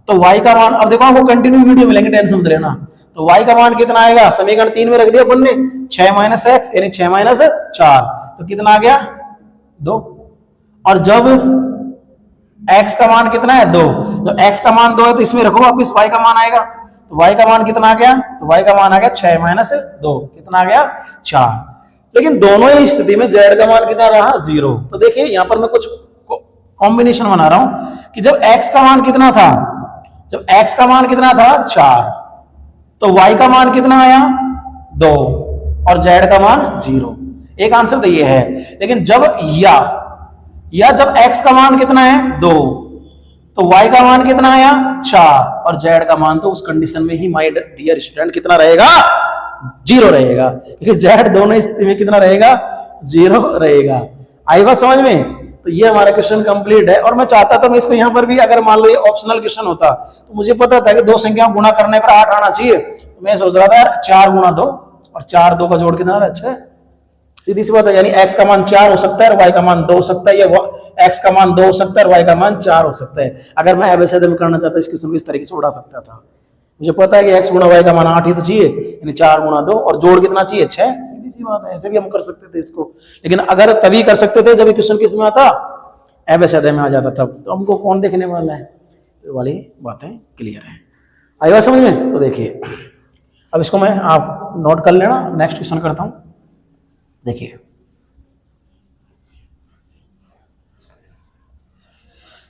तो y का मान, अब देखो आपको कंटिन्यू वीडियो मिलेंगे, टेंशन मत लेना। तो y का मान कितना आएगा, समीकरण 3 में रख दिया अपन ने 6 माइनस एक्स यानी 6 माइनस 4, तो कितना आ गया 2। और जब x का मान कितना है 2, तो x का मान 2 है तो इसमें रखो वापस y का मान आएगा, तो y का मान कितना आ गया, तो y का मान आ गया 6 माइनस 2, कितना आ गया 4। लेकिन दोनों ही स्थिति में z का मान कितना रहा 0। तो देखिए यहां पर मैं कुछ कॉम्बिनेशन बना रहा हूं कि जब x का मान कितना था, जब x का मान कितना था 4, तो y का मान कितना आया 2 और z का मान 0। एक आंसर तो ये है। लेकिन जब या जब x का मान कितना है 2, तो y का मान कितना आया 4 और z का मान, तो उस कंडीशन में ही माय डियर स्टूडेंट कितना रहेगा 0 रहेगा, क्योंकि z दोनों स्थिति में कितना रहेगा 0 रहेगा। आई बात समझ में? तो ये हमारा क्वेश्चन कंप्लीट है। और मैं चाहता था मैं इसको यहाँ पर भी, अगर मान लो ये ऑप्शनल क्वेश्चन होता तो मुझे पता था कि दो संख्या गुणा करने पर 8 आना चाहिए, तो मैं सोच रहा था यार 4 गुणा 2 और 4 2 का जोड़ कितना रहा 6। सीधी सी बात है, यानी x का मान 4 हो सकता है और y का मान 2 हो सकता है, या x का मान 2 हो सकता है और y का मान 4 हो सकता है। अगर मैं एबीसीडी में करना चाहता इस क्वेश्चन को इस तरीके से उड़ा सकता था। मुझे पता है कि x गुणा y का मान 8 ही तो चाहिए, यानी 4 गुणा 2 और जोड़ कितना चाहिए 6। सीधी सी बात है, ऐसे भी हम कर सकते थे इसको। लेकिन अगर तभी कर सकते थे जब क्वेश्चन किस में आता, एबीसीडी में आ जाता था, तो हमको कौन देखने वाला है, तो वाली बातें क्लियर है। आई बात समझ में? तो देखिए अब इसको मैं, आप नोट कर लेना, नेक्स्ट क्वेश्चन करता हूं। देखिए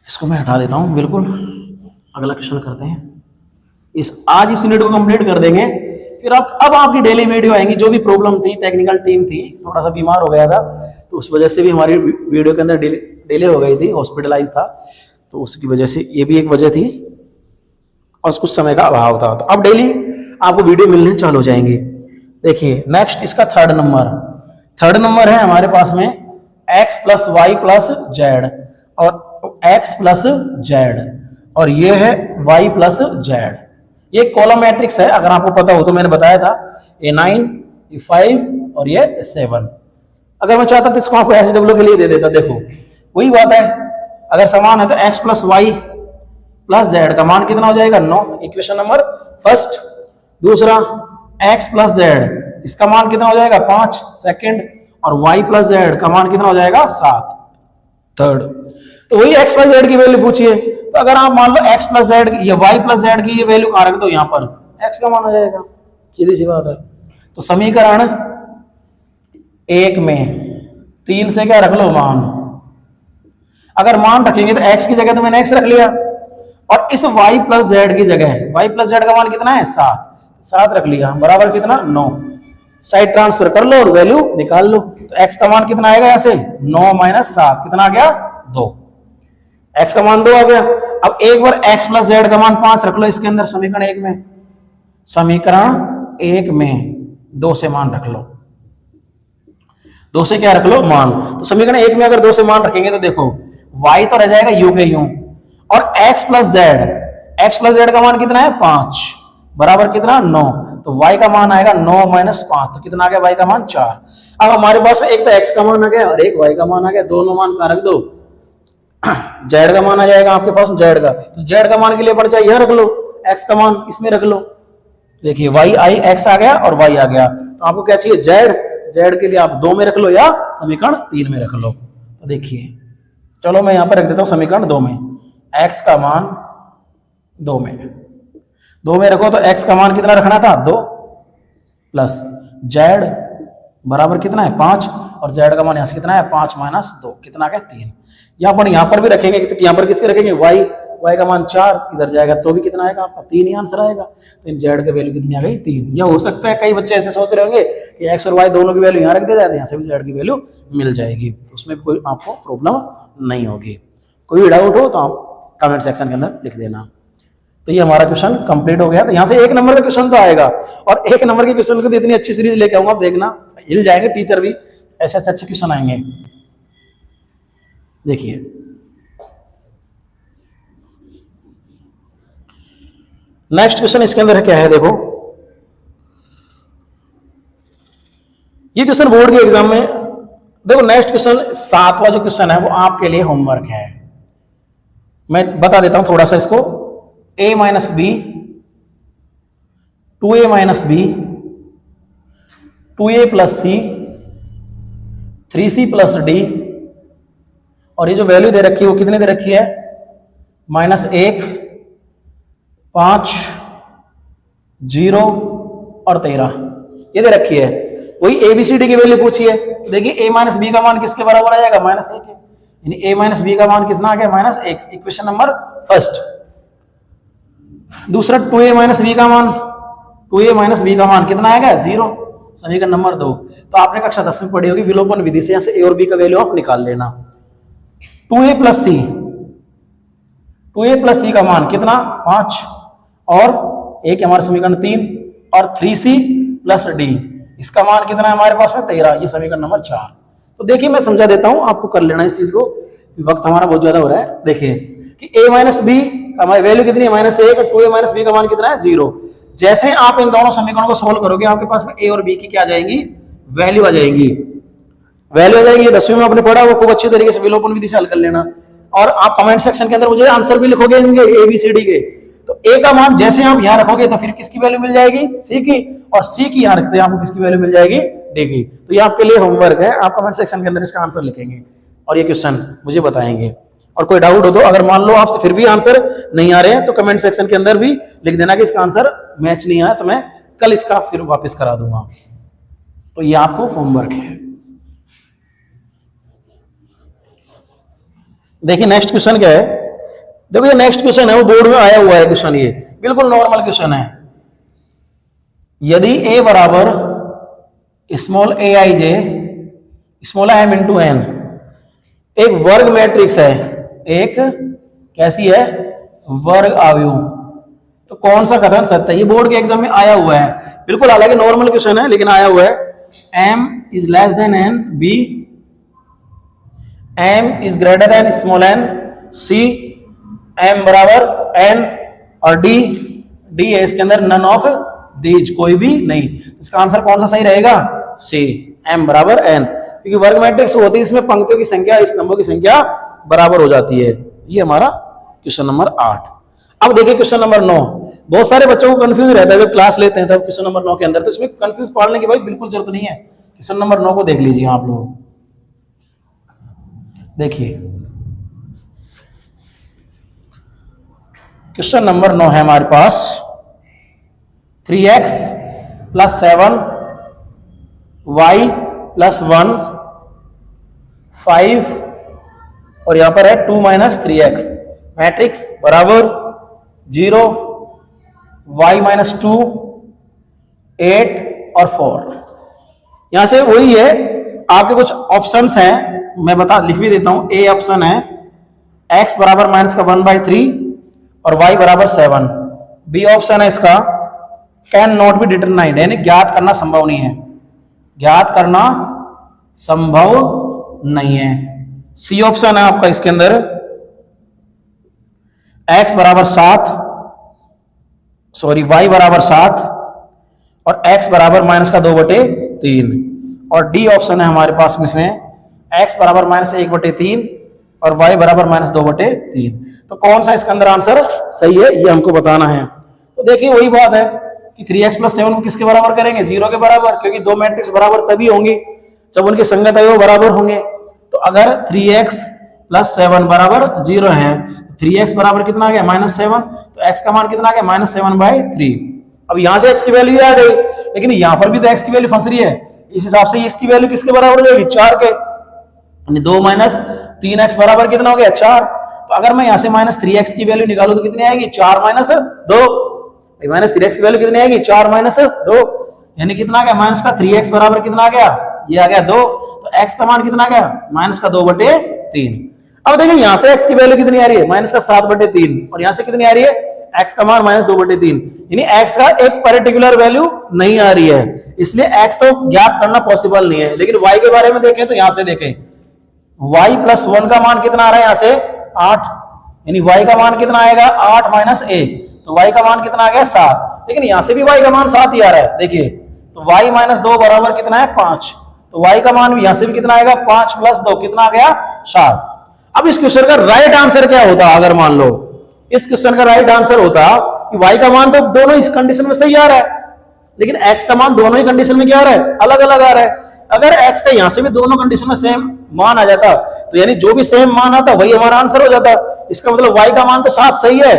इसको मैं हटा देता हूं बिल्कुल, अगला क्वेश्चन करते हैं। आज इस यूनिट को कंप्लीट कर देंगे, फिर अब आपकी डेली वीडियो आएंगी। जो भी प्रॉब्लम थी, टेक्निकल टीम थी, थोड़ा सा बीमार हो गया था, तो उस वजह से भी हमारी वीडियो के अंदर डिले हो गई थी, हॉस्पिटलाइज था, तो उसकी वजह से ये भी एक वजह थी और कुछ समय का अभाव था। तो अब डेली आपको वीडियो मिलने चालू हो जाएंगे। देखिए नेक्स्ट इसका थर्ड नंबर है हमारे पास में x plus y plus z और x प्लस जेड और ये है y प्लस जेड। ये कॉलम मैट्रिक्स है, अगर आपको पता हो तो मैंने बताया था ये 9 ये 5 और ये 7। अगर मैं चाहता तो इसको आपको SW के लिए दे देता। देखो वही बात है, अगर समान है तो x plus y plus z का मान कितना हो जाएगा 9, इक्वेशन नंबर फर्स्ट। दूसरा x प्लस जेड इसका मान कितना हो जाएगा 5 सेकंड और y प्लस जेड का मान कितना हो जाएगा 7 थर्ड। तो वही x प्लस जेड की वैल्यू पूछिए, तो अगर आप मान लो x प्लस जेड या y प्लस जेड की ये वैल्यू कहां रख दो, यहां पर x का मान हो जाएगा, सीधी सी बात है। तो समीकरण 1 में 3 से क्या रख लो मान, अगर मान रखेंगे तो x की जगह तो मैंने x रख लिया और इस y प्लस जेड की जगह y प्लस जेड का मान कितना है 7 रख लिया, बराबर कितना 9। साइड ट्रांसफर कर लो और वैल्यू निकाल लो। तो x का मान कितना आएगा, ऐसे 9 माइनस 7 कितना आ गया 2, x का मान 2 आ गया। अब एक बार x प्लस जेड का मान 5 रख लो इसके अंदर समीकरण 1 में 2 से मान रख लो, 2 से क्या रख लो मान। तो समीकरण 1 में अगर 2 से मान रखेंगे तो देखो y तो रह जाएगा u के यूं और x प्लस जेड का मान कितना है 5 बराबर कितना 9, तो y का मान आएगा 9 माइनस 5, तो कितना आ गया y का मान 4। अब हमारे पास में एक तो x का मान आ गया और एक y का मान आ गया, दोनों मान कहां रख दो, z का मान आ जाएगा आपके पास z का, तो z का मान के लिए पड़ चाहिए यहां रख लो, x का मान इसमें रख लो। देखिए y आई x आ गया और y आ गया, तो आपको क्या चाहिए z के लिए आप 2 में रख लो या समीकरण 3 में रख लो। तो देखिए चलो मैं यहां पर रख देता हूं समीकरण 2 में, x का मान 2 में रखो तो x का मान कितना रखना था 2 प्लस z बराबर कितना है 5 और z का मान यहां से कितना है 5 माइनस 2 कितना आ गया 3। यहां पर भी रखेंगे तो यहां पर किसके रखेंगे y का मान 4 इधर जाएगा तो भी कितना आएगा आपका 3 ही आंसर आएगा। तो इन z की वैल्यू कितनी आ गई 3। या हो सकता है कई बच्चे ऐसे सोच रहे होंगे कि x और y दोनों की वैल्यू यहां रख दिया जाए, यहां से भी z की वैल्यू मिल जाएगी, तो उसमें कोई आपको प्रॉब्लम नहीं होगी। कोई डाउट हो तो आप कमेंट सेक्शन के अंदर लिख देना। तो ये हमारा क्वेश्चन कंप्लीट हो गया। तो यहां से 1 नंबर का क्वेश्चन तो आएगा और 1 नंबर के क्वेश्चन को इतनी अच्छी सीरीज लेके आऊंगा, आप देखना हिल जाएंगे टीचर भी, ऐसे अच्छे क्वेश्चन आएंगे। देखिए नेक्स्ट क्वेश्चन इसके अंदर क्या है, ये क्वेश्चन बोर्ड के एग्जाम में देखो। नेक्स्ट क्वेश्चन 7वां जो क्वेश्चन है वो आपके लिए होमवर्क है, मैं बता देता हूं थोड़ा सा इसको। a minus b 2a minus b 2a plus c 3c plus d और ये जो वैल्यू दे रखी है वो कितनी दे रखी है -1 5 0 और 13 ये दे रखी है। वही ABCD की वैल्यू पूछी है। देखिए a माइनस बी का मान किसके बराबर आ जाएगा -1 है, यानी a माइनस बी का मान कितना आ गया -1, इक्वेशन नंबर फर्स्ट। दूसरा 2a माइनस बी का मान कितना आएगा 0, समीकरण नंबर 2। तो आपने कक्षा 10 में पढ़ी होगी विलोपन विधि से, यहां से a और b का वैल्यू आप निकाल लेना। 2a प्लस सी का मान कितना 5 और एक हमारा समीकरण 3 और 3c प्लस d इसका मान कितना है हमारे पास में 13, ये समीकरण नंबर 4। तो देखिए मैं समझा देता हूं, आपको कर लेना इस चीज को, वक्त हमारा बहुत ज्यादा हो रहा है। देखिए कि a माइनस बी का वैल्यू कितनी है -1 और 2a माइनस बी का मान कितना है 0। जैसे आप इन दोनों समीकरणों को सोल्व करोगे आपके पास में a और b की क्या आ जाएंगी वैल्यू आ जाएंगी। 10वीं में आपने पढ़ा, वो खूब अच्छी तरीके से विलोपन विधि से हल कर लेना। और आप कमेंट सेक्शन के अंदर मुझे आंसर भी लिखोगे इनके ABCD के, तो a का मान जैसे आप यहाँ रखोगे तो फिर किसकी वैल्यू मिल जाएगी c की, और c की यहाँ रखते हैं आपको किसकी वैल्यू मिल जाएगी d की। तो ये आपके लिए होमवर्क है, आप कमेंट सेक्शन के अंदर इसका आंसर लिखेंगे और ये क्वेश्चन मुझे बताएंगे। और कोई डाउट हो तो अगर मान लो आपसे फिर भी आंसर नहीं आ रहे हैं तो कमेंट सेक्शन के अंदर भी लिख देना कि इसका आंसर मैच नहीं आया, तो मैं कल इसका फिर वापस करा दूंगा। तो ये आपको होमवर्क है। देखिए नेक्स्ट क्वेश्चन क्या है, देखो ये नेक्स्ट क्वेश्चन है वो बोर्ड में आया हुआ है क्वेश्चन, ये बिल्कुल नॉर्मल क्वेश्चन है। यदि a बराबर small aij small m into n, एक वर्ग मैट्रिक्स है, एक कैसी है, वर्ग आव्यूह। तो कौन सा कथन सत्य है? ये बोर्ड के एग्जाम में आया हुआ है बिल्कुल, हालांकि नॉर्मल क्वेश्चन है लेकिन आया हुआ है। m is less than n, b m is greater than small n, c m बराबर n, और d है इसके अंदर नन ऑफ दीज, कोई भी नहीं। इसका आंसर कौन सा सही रहेगा? सी, m बराबर n, क्योंकि वर्ग मैट्रिक्स होती है इसमें पंक्तियों की संख्या स्तंभों की संख्या बराबर हो जाती है। ये हमारा क्वेश्चन नंबर 8। अब देखिए क्वेश्चन नंबर 9। बहुत सारे बच्चों को कंफ्यूज रहता है जब क्लास लेते हैं तब क्वेश्चन नंबर 9 के अंदर, तो इसमें कंफ्यूज पढ़ने की भाई बिल्कुल जरूरत नहीं है। क्वेश्चन नंबर 9 को देख लीजिए आप लोग। देखिए क्वेश्चन नंबर 9 है हमारे पास 3x प्लस 7 y प्लस 1 5 और यहां पर है 2 माइनस 3x, मैट्रिक्स बराबर 0 y माइनस 2 8 और 4। यहां से वही है, आपके कुछ ऑप्शंस हैं, मैं लिख भी देता हूं। ए ऑप्शन है x बराबर माइनस का 1/3 और y बराबर 7। बी ऑप्शन है इसका कैन नॉट बी डिटरमाइंड, यानी ज्ञात करना संभव नहीं है, ज्ञात करना संभव नहीं है। सी ऑप्शन है आपका इसके अंदर x बराबर 7 y बराबर 7 और x बराबर माइनस का 2/3, और डी ऑप्शन है हमारे पास इसमें x बराबर माइनस 1/3 और y बराबर माइनस 2/3। तो कौन सा इसका अंदर आंसर सही है ये हमको बताना है। तो देखिए वही बात है कि 3x प्लस 7 को किसके बराबर करेंगे? 0 के बराबर, क्योंकि दो मैट्रिक्स बराबर तभी होंगे जब उनके संगत अवयव बराबर होंगे। तो अगर 3x प्लस 7 बराबर 0 है, 3x बराबर कितना आ गया? -7, तो x का मान कितना आ गया? -7/3। अब यहां से x की वैल्यू आ गई, लेकिन यहां पर भी तो x की वैल्यू फंस रही है, इस हिसाब से इसकी वैल्यू किसके बराबर हो जाएगी? 4 के, 2 माइनस 3x बराबर कितना हो गया? 4। तो अगर मैं यहां से -3x की वैल्यू निकालू तो कितनी आएगी? 4 माइनस 2। -3x की वैल्यू कितनी आएगी? 4 माइनस 2, यानी कितना आ गया? माइनस का 3x बराबर कितना आ गया? ये आ गया 2। तो x का मान कितना आ गया? माइनस का 2/3। अब देखिए यहां से x की वैल्यू कितनी आ रही है? माइनस का 7/3, और यहां से कितनी आ रही है? x का मान -2/3, यानी x का एक पर्टिकुलर वैल्यू नहीं आ रही है, इसलिए x तो ज्ञात करना पॉसिबल नहीं है। लेकिन y के बारे में देखें तो यहां से देखें, y प्लस 1 का मान कितना आ रहा है? यहां से 8, यानी y का मान कितना आएगा? 8 माइनस 1, तो y का मान कितना आ गया? 7। लेकिन यहां से भी y का मान 7 ही आ रहा है, देखिए तो y माइनस 2 बराबर कितना है? 5, तो y का मान यहां से भी कितना आएगा? 5 प्लस 2 कितना आ गया? 7। अब इस क्वेश्चन का राइट आंसर क्या होता? अगर मान लो इस क्वेश्चन का राइट आंसर होता कि y का मान तो दोनों इस कंडीशन में सही आ रहा है, लेकिन x का मान दोनों ही कंडीशन में क्या आ रहा है? अलग अलग आ रहा है। अगर x का यहां से भी दोनों कंडीशन में सेम मान आ जाता, तो यानी जो भी सेम मान आता वही हमारा आंसर हो जाता। इसका मतलब y का मान तो 7 सही है,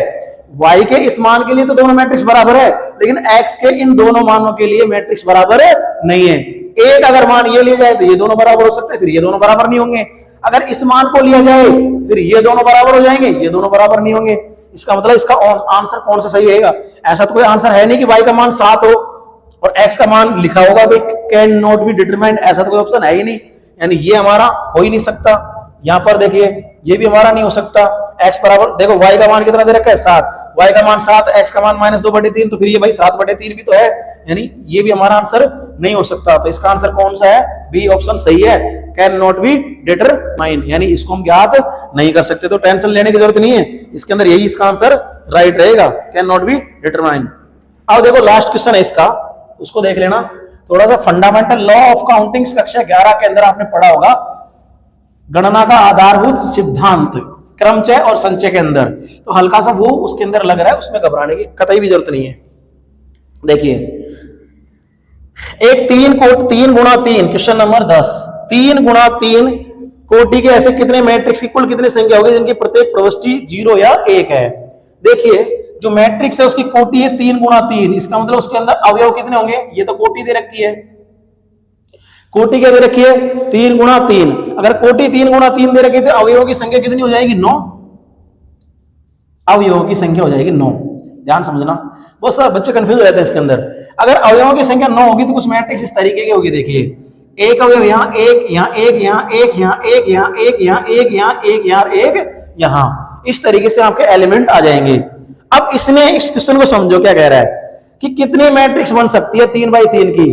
y के इस मान के लिए तो दोनों मैट्रिक्स बराबर है, लेकिन x के इन दोनों मानों के लिए मैट्रिक्स बराबर नहीं है। एक अगर मान ये लिया जाए तो ये दोनों बराबर हो सकते हैं, फिर ये दोनों बराबर नहीं होंगे। अगर इस मान को लिया जाए फिर ये दोनों बराबर हो जाएंगे, ये दोनों बराबर नहीं होंगे। इसका मतलब इसका आंसर कौन सा सही रहेगा? ऐसा तो कोई आंसर है नहीं कि y का मान 7 हो और x का मान लिखा होगा भाई कैन नॉट बी डिटरमाइंड, ऐसा तो कोई ऑप्शन है ही नहीं, यानी ये हमारा हो ही नहीं सकता। यहां पर देखिए ये भी हमारा नहीं हो सकता। x बराबर देखो y का मान कितना दे रखा है? 7, y का मान 7, x का मान -2/3, तो फिर ये भाई 7/3 भी तो है, यानी ये भी हमारा आंसर नहीं हो सकता। तो इसका आंसर कौन सा है? बी ऑप्शन सही है, कैन नॉट बी डिटरमाइंड, यानी इसको हम ज्ञात नहीं कर सकते। तो टेंशन लेने की जरूरत नहीं है, इसके अंदर यही इसका आंसर राइट रहेगा, कैन नॉट बी डिटरमाइंड। अब देखो लास्ट क्वेश्चन है इसका, उसको देख लेना। थोड़ा सा फंडामेंटल लॉ ऑफ काउंटिंग कक्षा 11 के अंदर आपने पढ़ा होगा, गणना का आधारभूत सिद्धांत क्रमचय और संचय के अंदर, तो हल्का सा वो उसके अंदर लग रहा है, उसमें घबराने की कतई भी जरूरत नहीं है। देखिए एक 3 गुणा 3 क्वेश्चन नंबर 10, 3 गुणा 3 कोटि के ऐसे कितने मैट्रिक्स की कुल कितनी संख्या होगी जिनकी प्रत्येक प्रविष्टि 0 या 1 है? देखिए जो मैट्रिक्स है उसकी कोटि है 3 गुणा 3, इसका मतलब उसके अंदर अवयव कितने होंगे? ये तो कोटि दे रखी है, कोटि क्या दे रखी है? 3 गुणा 3। अगर कोटि 3 गुणा 3 दे रखी तो अवयवों की संख्या कितनी हो जाएगी? 9। अवयवों की संख्या हो जाएगी 9। ध्यान समझना, बहुत सारे बच्चे कंफ्यूज रहते हैं इसके अंदर। अगर अवयवों की संख्या 9 होगी तो कुछ मैट्रिक्स इस तरीके की होगी, देखिए एक अवयव यहाँ, एक यहाँ, एक यहाँ, एक यहाँ, एक यहाँ, एक यहाँ, एक यहाँ, एक यहाँ, एक यहाँ, इस तरीके से आपके एलिमेंट आ जाएंगे। अब इसने इस क्वेश्चन को समझो क्या कह रहा है कि कितनी मैट्रिक्स बन सकती है 3x3 की,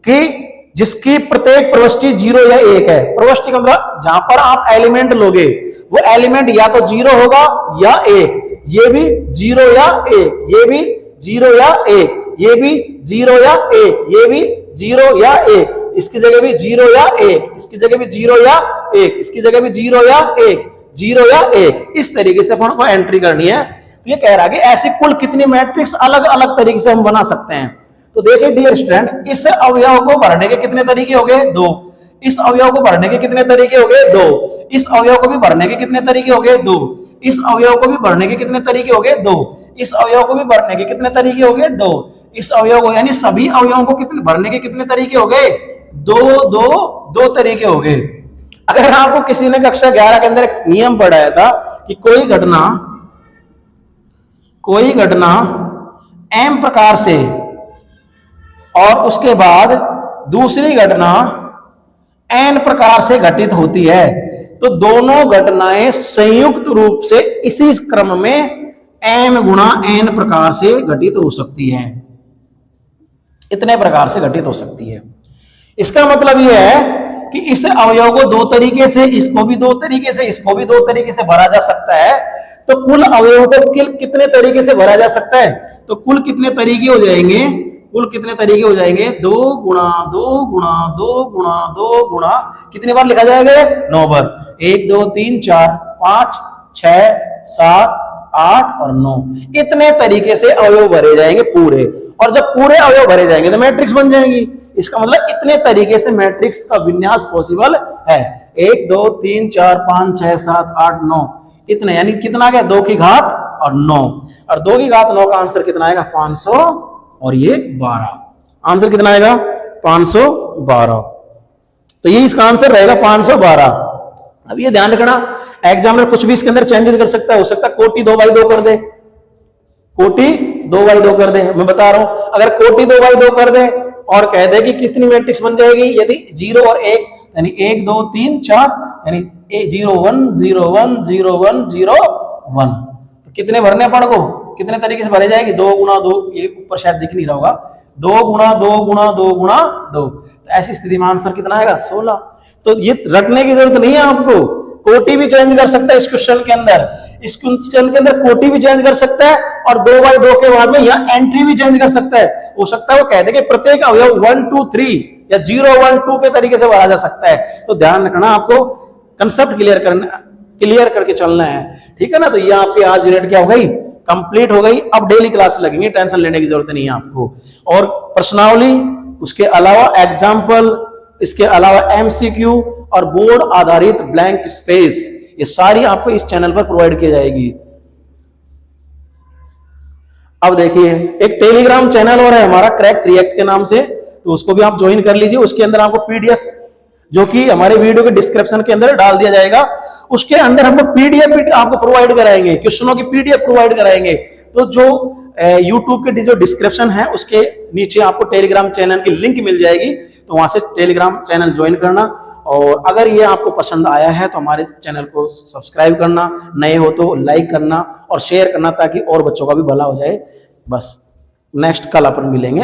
कि जिसकी प्रत्येक प्रविष्टि 0 या 1 है। प्रविष्टि का मतलब जहां पर आप एलिमेंट लोगे वो एलिमेंट या तो 0 होगा या 1, ये भी 0 या 1, ये भी 0 या 1, ये भी 0 या 1, ये भी 0 या 1, इसकी जगह भी 0 या 1, इसकी जगह भी 0 या 1, इसकी जगह भी 0 या 1, 0 या 1, इस तरीके से अपन को एंट्री करनी है। तो ये कह रहा है कि ऐसी कुल कितनी मैट्रिक्स अलग अलग तरीके से हम बना सकते हैं। तो देखिए डियर स्टूडेंट, इस अवयव को भरने के कितने तरीके हो गए? 2। इस अवयव को भरने के कितने तरीके हो गए? 2। इस अवयव को भी भरने के कितने तरीके हो गए? 2। इस अवयव को भी भरने के कितने तरीके हो गए? 2। इस अवयव को भी भरने के कितने तरीके हो गए? 2। इस अवयव को, यानी सभी अवयवों को कितने भरने के कितने तरीके हो गए? 2 तरीके हो गए। अगर आपको किसी ने कक्षा 11 के अंदर एक नियम पढ़ाया था कि कोई घटना m प्रकार से और उसके बाद दूसरी घटना n प्रकार से घटित होती है, तो दोनों घटनाएं संयुक्त रूप से इसी क्रम में m गुणा n प्रकार से घटित हो सकती हैं। इतने प्रकार से घटित हो सकती है। इसका मतलब यह है कि इस अवयव को 2 तरीके से, इसको भी 2 तरीके से, इसको भी 2 तरीके से भरा जा सकता है। तो कुल अवयव को कितने तरीके से भरा जा सकता है? तो कुल कितने तरीके हो जाएंगे? कुल कितने तरीके हो जाएंगे? 2 गुणा 2 गुणा 2 गुणा 2 गुणा, कितनी बार लिखा जाएगा? 9 बार। 1 2 3 4 5 6 7 8 और 9, इतने तरीके से अवयव भरे जाएंगे पूरे। और जब पूरे अवयव भरे जाएंगे तो मैट्रिक्स बन जाएंगी। इसका मतलब इतने तरीके से मैट्रिक्स का विन्यास पॉसिबल है। 1 2 3 4 5 6 7 8 9, इतने, यानी कितना आ गया? 2 की घात और 9, और 2 की घात 9 का आंसर कितना आएगा? 500 और ये 12। आंसर कितना आएगा? 512। तो ये इसका आंसर रहेगा 512। अब ये ध्यान रखना, एग्जामिनर कुछ भी इसके अंदर चेंजेस कर सकता है। हो सकता है कोटि 2/2 कर दे, कोटि 2/2 कर दे। मैं बता रहा हूं, अगर कोटि 2/2 कर दे और कह दे कि कितनी मैट्रिक्स बन जाएगी, यदि 0 और 1, यानी 1 2 3 4, यानी 0 1 0 1 0 1 0 1, तो कितने भरने अपन को? कितने तरीके से भरे जाएगी? 2 गुणा 2, ये ऊपर शायद दिख नहीं रहा होगा, 2 गुणा 2 गुणा 2 गुणा 2। तो ऐसी स्थिति में आंसर कितना आएगा? 16। तो ये रटने की जरूरत नहीं है आपको, कोटि भी चेंज कर सकता है इस क्वेश्चन के अंदर। इस क्वेश्चन के अंदर कोटि भी चेंज कर सकता है और 2/2 के बाद में यहाँ एंट्री भी चेंज कर सकता है। हो सकता है वो कह दे कि प्रत्येक अवयव 1 2 3 या 0 1 2 के तरीके से भरा जा सकता है। तो ध्यान रखना, आपको कंसेप्ट क्लियर करके चलना है, ठीक है ना। तो ये आपकी आज यूनिट क्या हो गई? कंप्लीट हो गई। अब डेली क्लास लगेंगे, टेंशन लेने की जरूरत नहीं है आपको। और प्रश्नावली, उसके अलावा एग्जाम्पल, इसके अलावा MCQ और बोर्ड आधारित ब्लैंक स्पेस, ये सारी आपको इस चैनल पर प्रोवाइड की जाएगी। अब देखिए, एक टेलीग्राम चैनल और है हमारा क्रैक 3x के नाम से, तो उसको भी आप ज्वाइन कर लीजिए। उसके अंदर आपको PDF, जो कि हमारे वीडियो के डिस्क्रिप्शन के अंदर डाल दिया जाएगा, उसके अंदर हम लोग PDF आपको प्रोवाइड कराएंगे, क्वेश्चनों की PDF प्रोवाइड कराएंगे। तो जो YouTube के जो डिस्क्रिप्शन है उसके नीचे आपको टेलीग्राम चैनल की लिंक मिल जाएगी, तो वहां से टेलीग्राम चैनल ज्वाइन करना। और अगर ये आपको पसंद आया है तो हमारे चैनल को सब्सक्राइब करना, नए हो तो लाइक करना और शेयर करना, ताकि और बच्चों का भी भला हो जाए। बस नेक्स्ट कल अपन मिलेंगे।